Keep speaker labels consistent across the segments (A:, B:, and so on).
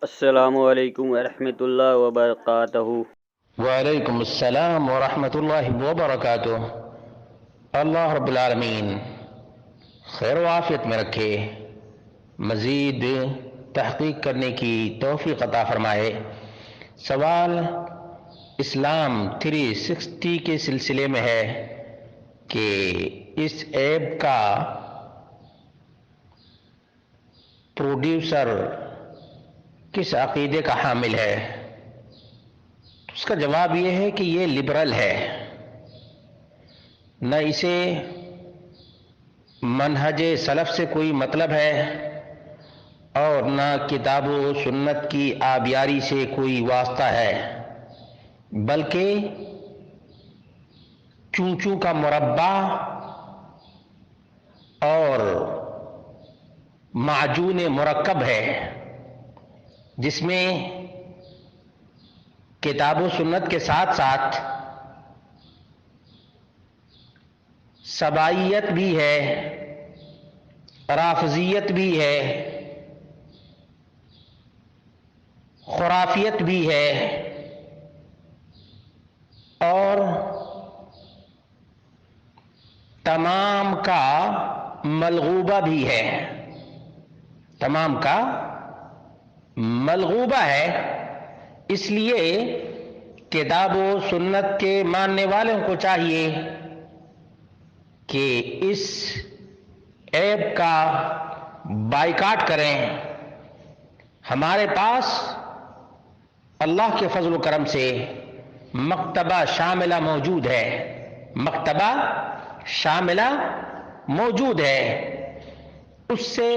A: السلام علیکم ورحمۃ اللہ وبرکاتہ۔
B: وعلیکم السلام ورحمۃ اللہ وبرکاتہ۔ اللہ رب العالمین خیر و عافیت میں رکھے، مزید تحقیق کرنے کی توفیق عطا فرمائے۔ سوال اسلام 360 کے سلسلے میں ہے کہ اس ایپ کا پروڈیوسر کس عقیدے کا حامل ہے؟ اس کا جواب یہ ہے کہ یہ لبرل ہے، نہ اسے منہج سلف سے کوئی مطلب ہے اور نہ کتاب و سنت کی آبیاری سے کوئی واسطہ ہے، بلکہ چوں چوں کا مربع اور معجون مرکب ہے، جس میں کتاب و سنت کے ساتھ ساتھ سبائیت بھی ہے، رافضیت بھی ہے، خرافیت بھی ہے اور تمام کا ملغوبہ بھی ہے، تمام کا ملغوبہ ہے۔ اس لیے کتاب و سنت کے ماننے والوں کو چاہیے کہ اس ایپ کا بائیکاٹ کریں۔ ہمارے پاس اللہ کے فضل و کرم سے مکتبہ شاملہ موجود ہے، مکتبہ شاملہ موجود ہے، اس سے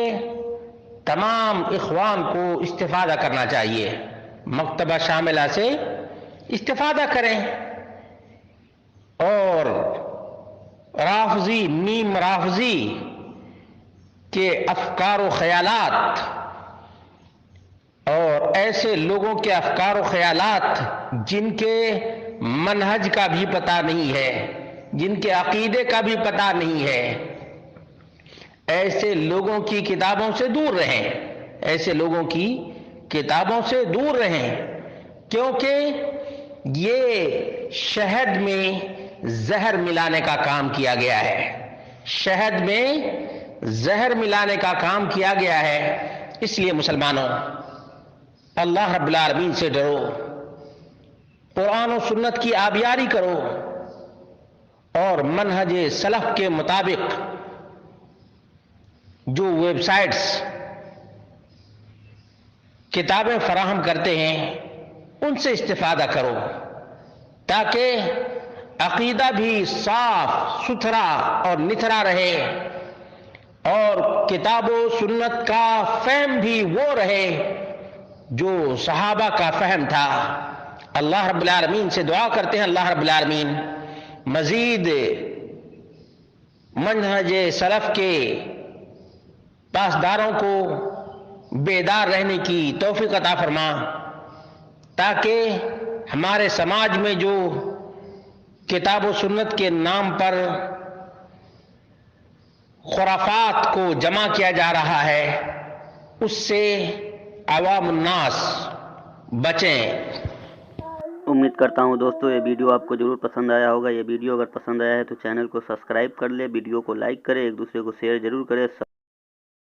B: تمام اخوان کو استفادہ کرنا چاہیے، مکتبہ شاملہ سے استفادہ کریں۔ اور رافضی، نیم رافضی کے افکار و خیالات اور ایسے لوگوں کے افکار و خیالات جن کے منہج کا بھی پتہ نہیں ہے، جن کے عقیدے کا بھی پتہ نہیں ہے، ایسے لوگوں کی کتابوں سے دور رہیں، ایسے لوگوں کی کتابوں سے دور رہیں، کیونکہ یہ شہد میں زہر ملانے کا کام کیا گیا ہے، شہد میں زہر ملانے کا کام کیا گیا ہے۔ اس لیے مسلمانوں، اللہ رب العالمین سے ڈرو، قرآن و سنت کی آبیاری کرو اور منہج سلف کے مطابق جو ویب سائٹس کتابیں فراہم کرتے ہیں ان سے استفادہ کرو، تاکہ عقیدہ بھی صاف ستھرا اور نتھرا رہے اور کتاب و سنت کا فہم بھی وہ رہے جو صحابہ کا فہم تھا۔ اللہ رب العالمین سے دعا کرتے ہیں، اللہ رب العالمین مزید منہج سلف کے پاسداروں کو بیدار رہنے کی توفیق عطا فرما، تاکہ ہمارے سماج میں جو کتاب و سنت کے نام پر خرافات کو جمع کیا جا رہا ہے اس سے عوام الناس بچیں۔
A: امید کرتا ہوں دوستو یہ ویڈیو آپ کو ضرور پسند آیا ہوگا۔ یہ ویڈیو اگر پسند آیا ہے تو چینل کو سبسکرائب کر لے، ویڈیو کو لائک کرے، ایک دوسرے کو شیئر ضرور کرے۔